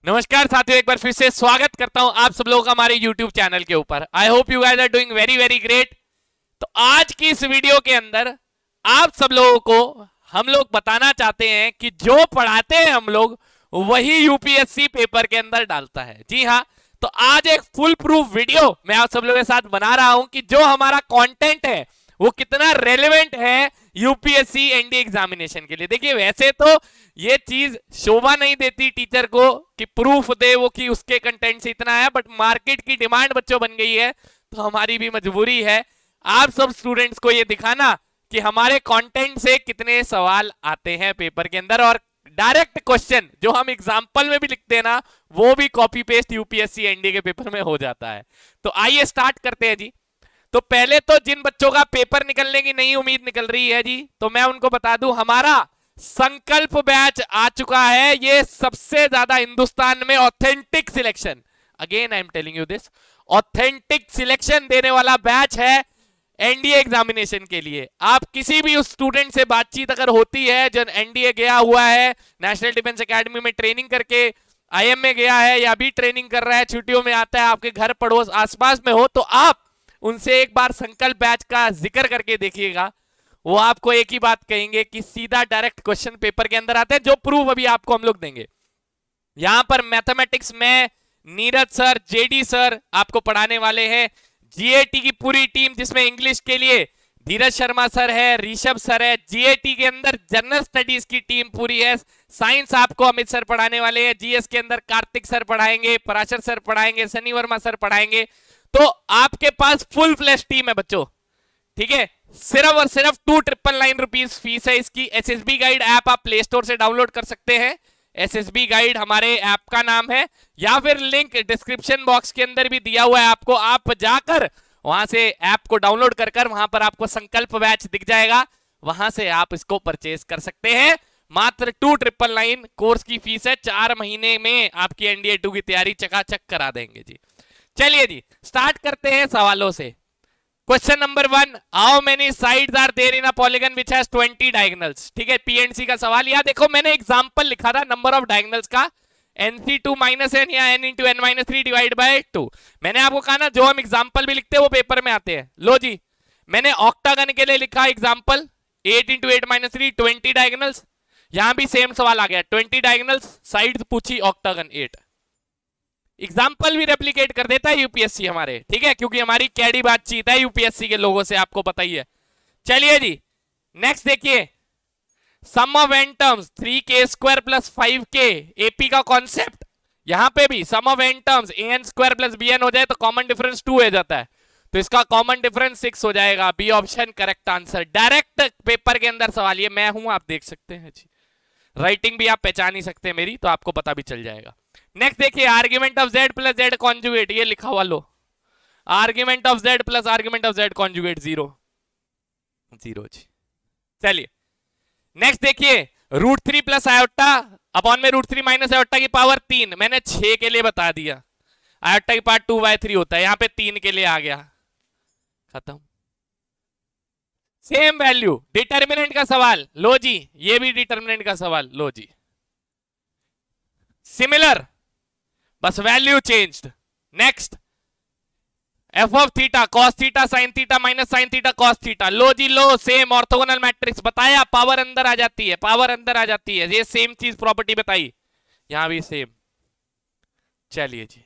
नमस्कार साथियों, एक बार फिर से स्वागत करता हूं आप सब लोगों का हमारे YouTube चैनल के ऊपर। I hope you guys are doing very very great. तो आज की इस वीडियो के अंदर आप सब लोगों को हम लोग बताना चाहते हैं कि जो पढ़ाते हैं हम लोग वही यूपीएससी पेपर के अंदर डालता है। जी हाँ, तो आज एक फुल प्रूफ वीडियो मैं आप सब लोगों के साथ बना रहा हूं कि जो हमारा कंटेंट है वो कितना रेलेवेंट है यूपीएससी एनडीए एग्जामिनेशन के लिए। देखिए, वैसे तो ये चीज शोभा नहीं देती टीचर को कि प्रूफ दे वो कि उसके कंटेंट से इतना है, बट मार्केट की डिमांड बच्चों बन गई है, तो हमारी भी मजबूरी है आप सब स्टूडेंट्स को ये दिखाना कि हमारे कंटेंट से कितने सवाल आते हैं पेपर के अंदर, और डायरेक्ट क्वेश्चन जो हम एग्जाम्पल में भी लिखते हैं ना, वो भी कॉपी पेस्ट यूपीएससी एनडीए के पेपर में हो जाता है। तो आइए स्टार्ट करते हैं जी। तो पहले तो जिन बच्चों का पेपर निकलने की नई उम्मीद निकल रही है जी, तो मैं उनको बता दूं हमारा संकल्प बैच आ चुका है। ये सबसे ज्यादा हिंदुस्तान में authentic selection, again I am telling you this, authentic selection देने वाला बैच है एनडीए एग्जामिनेशन के लिए। आप किसी भी उस स्टूडेंट से बातचीत अगर होती है जो एनडीए गया हुआ है, नेशनल डिफेंस एकेडमी में ट्रेनिंग करके आईएम में गया है या भी ट्रेनिंग कर रहा है, छुट्टियों में आता है, आपके घर पड़ोस आसपास में हो, तो आप उनसे एक बार संकल्प बैच का जिक्र करके देखिएगा। वो आपको एक ही बात कहेंगे कि सीधा डायरेक्ट क्वेश्चन पेपर के अंदर आते हैं, जो प्रूफ अभी आपको हम लोग देंगे। यहां पर मैथमेटिक्स में नीरज सर, जेडी सर आपको पढ़ाने वाले हैं। जीएटी की पूरी टीम, जिसमें इंग्लिश के लिए धीरज शर्मा सर है, ऋषभ सर है। जीएटी के अंदर जनरल स्टडीज की टीम पूरी है। साइंस आपको अमित सर पढ़ाने वाले हैं। जीएस के अंदर कार्तिक सर पढ़ाएंगे, पराशर सर पढ़ाएंगे, सनी वर्मा सर पढ़ाएंगे। तो आपके पास फुल फ्लैश टीम है बच्चों, ठीक है। सिर्फ और सिर्फ 2,999 रुपीज फीस है इसकी। एसएसबी गाइड ऐप आप प्ले स्टोर से डाउनलोड कर सकते हैं। एसएसबी गाइड हमारे ऐप का नाम है, या फिर लिंक डिस्क्रिप्शन बॉक्स के अंदर भी दिया हुआ है आपको। आप जाकर वहां से ऐप को डाउनलोड कर वहां पर आपको संकल्प बैच दिख जाएगा, वहां से आप इसको परचेज कर सकते हैं। मात्र 2,999 कोर्स की फीस है। 4 महीने में आपकी एनडीए 2 की तैयारी चकाचक करा देंगे जी। चलिए जी, स्टार्ट करते हैं सवालों से। Question number 1, how many sides are there in a polygon which has 20 diagonals. ठीक है, पीएनसी का सवाल। या देखो, मैंने एग्जांपल लिखा था नंबर ऑफ डायगोनल्स का, nc2 -n या n × n-3 डिवाइड बाय 2। मैंने आपको कहा ना, जो हम एग्जांपल भी लिखते हैं वो पेपर में आते हैं। लो जी, मैंने ऑक्टागन के लिए लिखा एग्जांपल 8 × 8-3 20 डायगोनल्स। यहां भी सेम सवाल आ गया, 20 डायगोनल्स, साइड्स पूछी ऑक्टागन 8। एग्जाम्पल भी रेप्लिकेट कर देता है यूपीएससी हमारे, ठीक है, क्योंकि हमारी कैडी बातचीत है यूपीएससी के लोगों से, आपको पता ही है। चलिए जी, नेक्स्ट देखिए, sum of n terms 3k² + 5k, AP का कॉन्सेप्ट। यहां पे भी sum of n terms an² + bn हो जाए तो कॉमन डिफरेंस 2 हो जाता है, तो इसका कॉमन डिफरेंस 6 हो जाएगा। B option correct answer. Direct paper के अंदर सवाल, ये मैं हूं, आप देख सकते हैं जी। राइटिंग भी आप पहचान ही सकते हैं मेरी, तो आपको पता भी चल जाएगा। नेक्स्ट देखिए, argument of z + z conjugate, ये लिखा हुआ लो, argument of z + argument of z conjugate 0 0 जी। चलिए नेक्स्ट देखिए, √3 + आयोटा अपॉन में √3 - आयोटा की पावर 3। मैंने 6 के लिए बता दिया, आयोटा की पावर 2/3 होता है, यहां पे 3 के लिए आ गया, खत्म। सेम वैल्यू, डिटर्मिनेंट का सवाल, लो जी, ये भी डिटर्मिनेंट का सवाल, लो जी, सिमिलर, बस value changed. Next, f of theta cos theta sin theta - sin theta cos theta, लो जी लो, सेम ऑर्थोगोनल मैट्रिक्स बताया, पावर अंदर आ जाती है, पावर अंदर आ जाती है, ये सेम चीज प्रॉपर्टी बताई, यहां भी सेम। चलिए जी,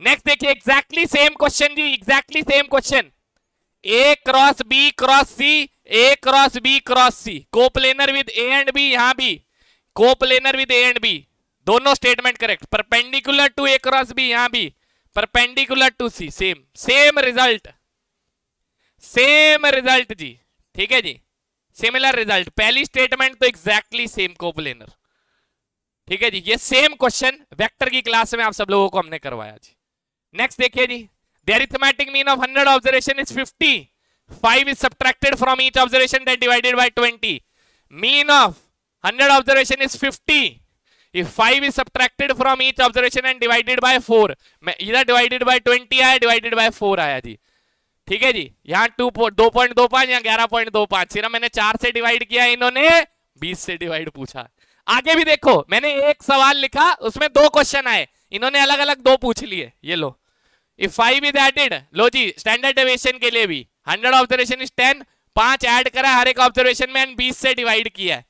नेक्स्ट देखिए, एग्जैक्टली सेम क्वेश्चन जी, exactly same question. A cross B cross C, A cross B cross C, coplanar with A and B, यहां भी coplanar with A and B, दोनों statement correct. Perpendicular to A cross B, यहां भी perpendicular to C, same same result, same result जी, ठीक है जी, similar result. पहली स्टेटमेंट तो एग्जैक्टली सेम कोप्लेनर, ठीक है जी। ये सेम क्वेश्चन वेक्टर की क्लास में आप सब लोगों को हमने करवाया जी। नेक्स्ट देखिए जी, the arithmetic mean of 100 observation is 50. 5 is subtracted from each observation that divided by 20. Mean of 100 observation is 50. If 5 is subtracted from each observation and divided by 4, इधर divided by 20 आया, divided by 4 आया जी, ठीक है जी। यहाँ 2.25 या 11.25, सिर्फ मैंने 4 से डिवाइड किया, इन्होंने 20 से डिवाइड पूछा। आगे भी देखो, मैंने एक सवाल लिखा उसमें 2 क्वेश्चन आए, इन्होंने अलग अलग 2 पूछ लिए। ये लो, इफ 5 इज एडेड, लो जी स्टैंडर्ड डेविएशन के लिए भी 100 ऑब्जर्वेशन इज 10, 5 ऐड करा हर एक ऑब्जर्वेशन में एंड 20 से डिवाइड किया है।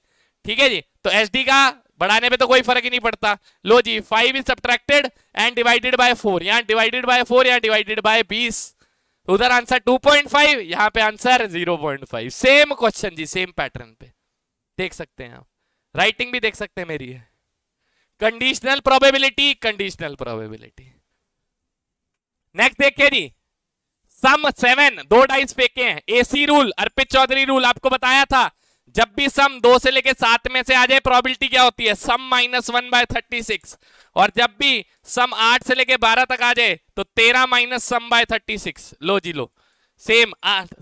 ठीक है जी, तो एसडी का बढ़ाने पे तो कोई फर्क ही नहीं पड़ता। लो जी 5 is subtracted and divided by 4, यहां डिवाइडेड बाय 4 या डिवाइडेड बाय 20, उधर आंसर 2.5, यहां पे आंसर 0.5। सेम क्वेश्चन जी, सेम पैटर्न पे देख सकते हैं आप, राइटिंग भी देख सकते हैं मेरी है। Conditional probability, conditional probability. Next देखिए जी, सम 7, 2 डाइस फेंके हैं, एसी रूल, अर्पित चौधरी रूल आपको बताया था, जब भी सम 2 से लेके 7 में से आ जाए प्रोबेबिलिटी क्या होती है, सम -1/36, और जब भी सम 8 से लेके 12 तक आ जाए तो 13 माइनस सम बाय 36। लो जी लो, सेम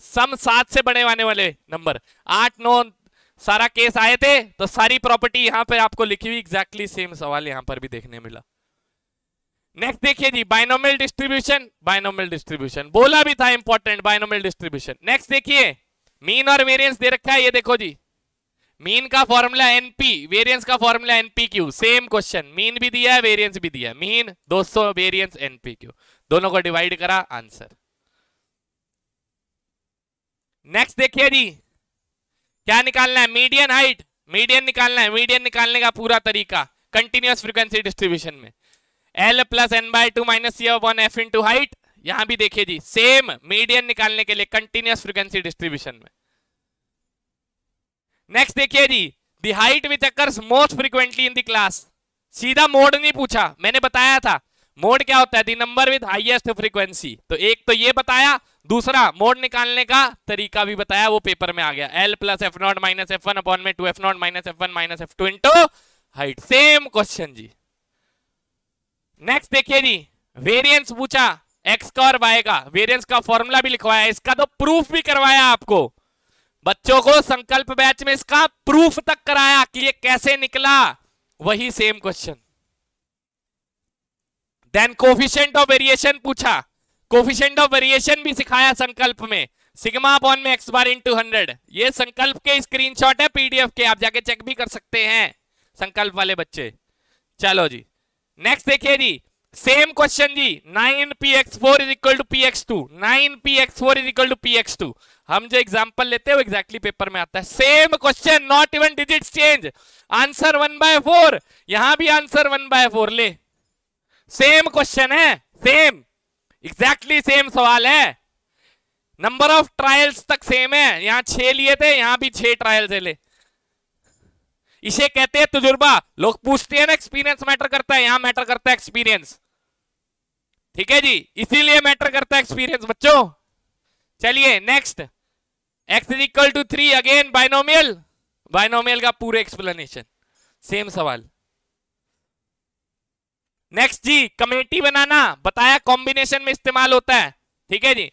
सम 7 से बड़े आने वाले नंबर 8, 9 सारा केस आए थे, तो सारी प्रॉपर्टी यहां पे आपको लिखी हुई एग्जैक्टली सेम सवाल यहां पर भी देखने मिला। नेक्स्ट देखिए जी, बाइनोमियल डिस्ट्रीब्यूशन, बाइनोमियल डिस्ट्रीब्यूशन बोला भी था इंपॉर्टेंट, बाइनोमियल डिस्ट्रीब्यूशन। नेक्स्ट देखिए, मीन और वेरिएंस दे रखा है, ये देखो जी, मीन का फॉर्मूला एनपी, वेरिएंस का फॉर्मूला एनपीक्यू, सेम क्वेश्चन, मीन भी दिया है वेरिएंस भी दिया है, मीन 200 वेरिएंस एनपीक्यू, दोनों को डिवाइड करा आंसर। नेक्स्ट देखिए जी, क्या निकालना है, मीडियन हाइट, मीडियन निकालना है, मीडियन निकालने का पूरा तरीका कंटिन्यूअस फ्रीक्वेंसी डिस्ट्रीब्यूशन में L + n/2 - C/F * हाइट, यहां भी देखिए जी सेम मीडियन निकालने के लिए कंटिन्यूअस फ्रीक्वेंसी डिस्ट्रीब्यूशन में। नेक्स्ट देखिए जी, the height which occurs most frequently in the class, सीधा मोड नहीं पूछा, मैंने बताया था मोड क्या होता है, the number with highest frequency, तो एक तो ये बताया, दूसरा मोड निकालने का तरीका भी बताया, वो पेपर में आ गया, L + f0 - f1 / 2 f0 - f1 - f2 * height, same question जी। नेक्स्ट देखिए जी, वेरिएंस पूछा एक्स का और वाई का, वेरिएंस का फॉर्मूला भी लिखवाया, इसका तो प्रूफ भी करवाया आपको, बच्चों को संकल्प बैच में इसका प्रूफ तक कराया कि ये कैसे निकला, वही same question. Then coefficient of variation पूछा, कोफिशिएंट ऑफ वेरिएशन भी सिखाया संकल्प में, सिग्मा अपॉन में x बार * 100, ये संकल्प के स्क्रीनशॉट है पीडीएफ के, आप जाके चेक भी कर सकते हैं संकल्प वाले बच्चे। चलो जी, नेक्स्ट देखिए जी, सेम क्वेश्चन जी, 9px4 = px2, 9px4 = px2, हम जो एग्जांपल लेते हैं वो एग्जैक्टली पेपर में आता है, same question, not even digits change, answer 1/4, यहां भी आंसर 1/4 ले, सेम क्वेश्चन है, सेम एग्जैक्टली सेम सवाल है, नंबर ऑफ ट्रायल्स तक सेम है, यहां 6 लिए थे, यहां भी 6 ट्रायल्स है ले, इसे कहते हैं तजुर्बा। लोग पूछते हैं ना एक्सपीरियंस मैटर करता है, यहां मैटर करता है एक्सपीरियंस, ठीक है जी, इसीलिए मैटर करता है एक्सपीरियंस बच्चों। चलिए next, x = 3, again binomial, binomial का पूरे एक्सप्लेनेशन, सेम सवाल। नेक्स्ट जी, कमेटी बनाना बताया, कॉम्बिनेशन में इस्तेमाल होता है, ठीक है जी,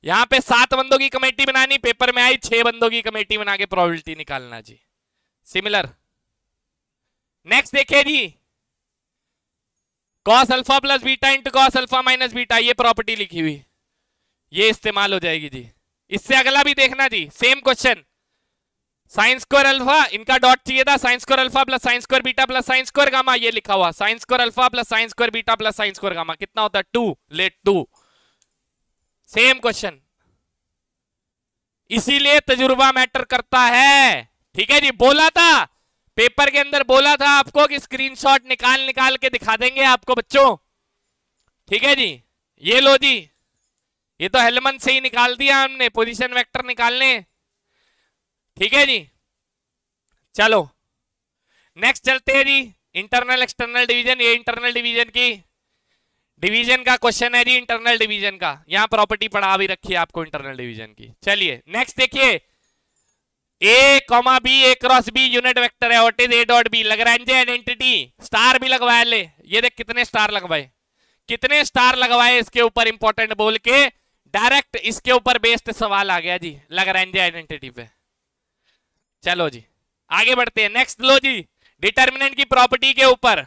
यहां पे 7 बंदों की कमेटी बनानी, पेपर में आई 6 बंदों की कमेटी बना के प्रोबेबिलिटी निकालना जी, सिमिलर। नेक्स्ट देखिए जी, cos α + β * cos α - β, ये प्रॉपर्टी लिखी हुई, ये इस्तेमाल हो जाएगी जी। इससे अगला भी देखना जी, सेम क्वेश्चन, sin² α, इनका डॉट चाहिए था, sin² α + sin² β + sin² गामा, ये लिखा हुआ sin² α + sin² β + sin² गामा, कितना होता है 2, लेट 2, सेम क्वेश्चन, इसीलिए तजुर्बा मैटर करता है, ठीक है जी, बोला था पेपर के अंदर, बोला था आपको कि स्क्रीनशॉट निकाल के दिखा देंगे आपको बच्चों, ठीक है जी। ये लो जी, ये तो हेलमन से ही निकाल दिया हमने, पोजीशन वेक्टर निकालने, ठीक है जी। चलो नेक्स्ट चलते हैं जी, इंटरनल एक्सटर्नल डिवीजन, ये इंटरनल डिवीजन की डिवीजन का क्वेश्चन है जी, इंटरनल डिवीजन का, यहां प्रॉपर्टी पढ़ा भी रखी है आपको इंटरनल डिवीजन की। चलिए नेक्स्ट देखिए, a, b, a cross b unit vector है, what is a.b, Lagrange identity, star भी लगवाए ले, ये देख कितने स्टार लगवाए, कितने स्टार लगवाए इसके ऊपर, इंपॉर्टेंट बोल के डायरेक्ट इसके ऊपर बेस्ड सवाल आ गया जी लैग्रेंज आइडेंटिटी पे। चलो जी आगे बढ़ते हैं, नेक्स्ट लो जी, डिटर्मिनेंट की प्रॉपर्टी के ऊपर,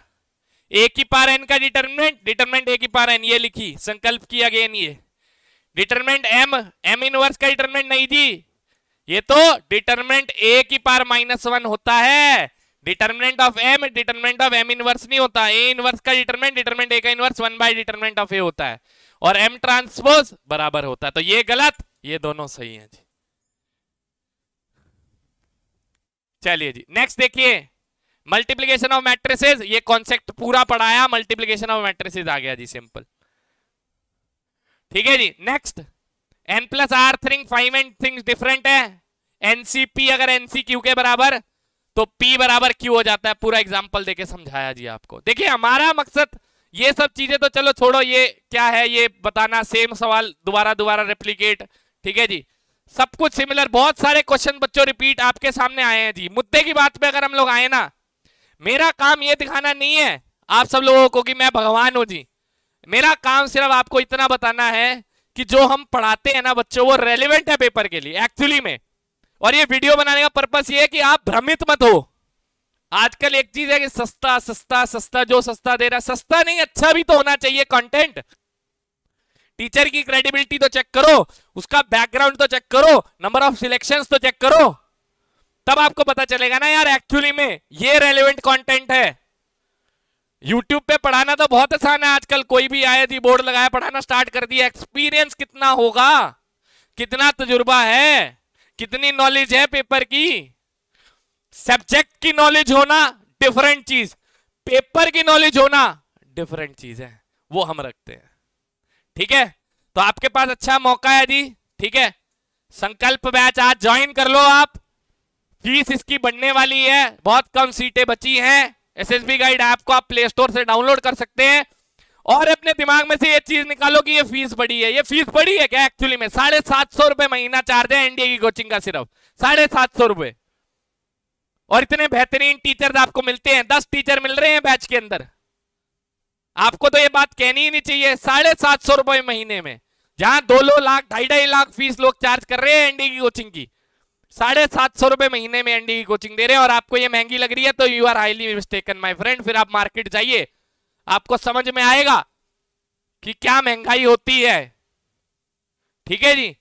a⁴n का डिटर्मिनेंट a⁴n, ये लिखी संकल्प की अगेन, ये डिटर्मिनेंट m इनवर्स का डिटर्मिनेंट नहीं जी, ये तो डिटर्मिनेंट a⁻⁻1 होता है, determinant of M determinant of M inverse नहीं होता, ए इनवर्स का डिटर्मिनेंट ए का इनवर्स 1/डिटर्मिनेंट ऑफ ए होता है, और एम ट्रांसपोज बराबर होता है। तो ये गलत, ये दोनों सही हैं जी। चलिए जी नेक्स्ट देखिए, मल्टीप्लीकेशन ऑफ मैट्रिसेस, ये कॉन्सेप्ट पूरा पढ़ाया, मल्टीप्लीकेशन ऑफ मैट्रिसेस आ गया जी, सिंपल। ठीक है जी next, n plus R thing 5 and things different है, एनसीपी अगर एनसीक्यू के बराबर तो p बराबर q हो जाता है। पूरा एग्जांपल देके समझाया जी आपको। देखिए हमारा मकसद ये सब चीजें तो चलो छोड़ो, ये क्या है ये बताना, सेम सवाल दोबारा दोबारा रेप्लिकेट, ठीक है जी, सब कुछ सिमिलर, बहुत सारे क्वेश्चन बच्चों रिपीट आपके सामने आए हैं जी। मुद्दे की बात पे अगर हम लोग आए ना, मेरा काम ये दिखाना नहीं है आप सब लोगों को कि मैं भगवान हूं जी, मेरा काम सिर्फ आपको इतना बताना है कि जो हम पढ़ाते हैं ना बच्चों वो रेलेवेंट है पेपर के लिए एक्चुअली में। और ये वीडियो बनाने का पर्पस ये है कि आप भ्रमित मत हो। आजकल एक चीज है कि सस्ता सस्ता सस्ता, जो सस्ता दे रहा, सस्ता नहीं अच्छा भी तो होना चाहिए कंटेंट। टीचर की क्रेडिबिलिटी तो चेक करो, उसका बैकग्राउंड तो चेक करो, नंबर ऑफ सिलेक्शंस तो चेक करो, तब आपको पता चलेगा ना यार एक्चुअली में ये रेलेवेंट कंटेंट है। यूट्यूब पे पढ़ाना तो बहुत आसान है आजकल, कोई भी आया जी बोर्ड लगाया पढ़ाना स्टार्ट कर दिया। एक्सपीरियंस कितना होगा, कितना तजुर्बा है, कितनी नॉलेज है पेपर की, सब्जेक्ट की नॉलेज होना डिफरेंट चीज, पेपर की नॉलेज होना डिफरेंट चीज है, वो हम रखते हैं। ठीक है, तो आपके पास अच्छा मौका है जी। ठीक है, संकल्प बैच आज ज्वाइन कर लो आप, फीस इसकी बढ़ने वाली है, बहुत कम सीटें बची हैं। एसएसबी गाइड ऐप को आप प्ले स्टोर से डाउनलोड कर सकते हैं, और अपने दिमाग में से ये चीज निकालो कि ये फीस बढ़ी है। ये फीस बढ़ी है क्या एक्चुअली में? 750 रुपए महीना चार्ज है एनडीए की कोचिंग का, सिर्फ 750 रुपए, और इतने बेहतरीन टीचर आपको मिलते हैं, 10 टीचर मिल रहे हैं बैच के अंदर। आपको तो ये बात कहनी ही नहीं चाहिए, 750 रुपए महीने में, जहां 2 लाख 2.5 लाख फीस लोग चार्ज कर रहे हैं एनडीए की कोचिंग की, 750 रुपए महीने में एनडीए की कोचिंग दे रहे हैं, और आपको ये महंगी लग रही है तो you are highly mistaken my friend. फिर आप मार्केट जाइए, आपको समझ में आएगा कि क्या महंगाई होती है। ठीक है जी,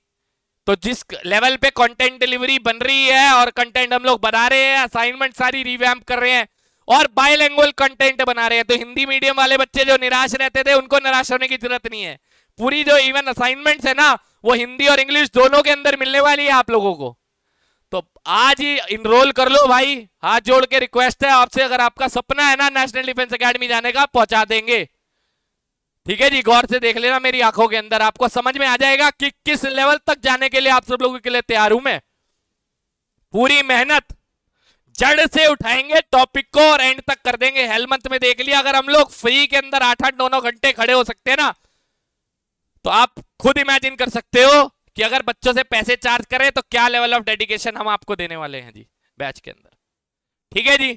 तो जिस लेवल पे कंटेंट डिलीवरी बन रही है और कंटेंट हम लोग बना रहे हैं, असाइनमेंट सारी रिवैम्प कर रहे हैं और बाइलिंगुअल कंटेंट बना रहे हैं, तो हिंदी मीडियम वाले बच्चे जो निराश रहते थे उनको निराश होने की जरूरत नहीं है। पूरी जो इवन असाइनमेंट्स है ना वो हिंदी और इंग्लिश दोनों के अंदर मिलने वाली है आप लोगों को। तो आज ही इनरोल कर लो भाई, हाथ जोड़ के रिक्वेस्ट है आपसे, अगर आपका सपना है ना नेशनल डिफेंस एकेडमी जाने का, पहुंचा देंगे। ठीक है जी, गौर से देख लेना मेरी आंखों के अंदर, आपको समझ में आ जाएगा कि किस लेवल तक जाने के लिए आप सब लोगों के लिए तैयार हूं मैं। पूरी मेहनत जड़ से उठाएंगे टॉपिक को और एंड तक कर देंगे। हेलमंथ में देख लिया, अगर हम लोग फ्री के अंदर 8-8, 9-9 घंटे खड़े हो सकते हैं ना, तो आप खुद इमेजिन कर सकते हो कि अगर बच्चों से पैसे चार्ज करें तो क्या लेवल ऑफ डेडिकेशन हम आपको देने वाले हैं जी बैच के अंदर। ठीक है जी,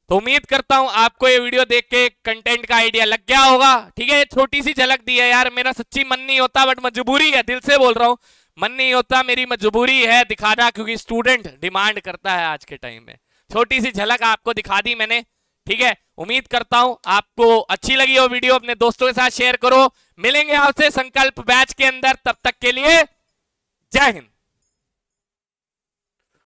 तो उम्मीद करता हूं आपको ये वीडियो देख के कंटेंट का आइडिया लग गया होगा। ठीक है, छोटी सी झलक दी है यार, मेरा सच्ची मन नहीं होता बट मजबूरी है, दिल से बोल रहा हूं, मन नहीं होता, मेरी मजबूरी है दिखाना, क्योंकि स्टूडेंट डिमांड करता है आज के टाइम में। छोटी सी झलक आपको दिखा दी मैंने। ठीक है, उम्मीद करता हूं आपको अच्छी लगी हो वीडियो, अपने दोस्तों के साथ शेयर करो। मिलेंगे आपसे संकल्प बैच के अंदर, तब तक के लिए जय हिंद।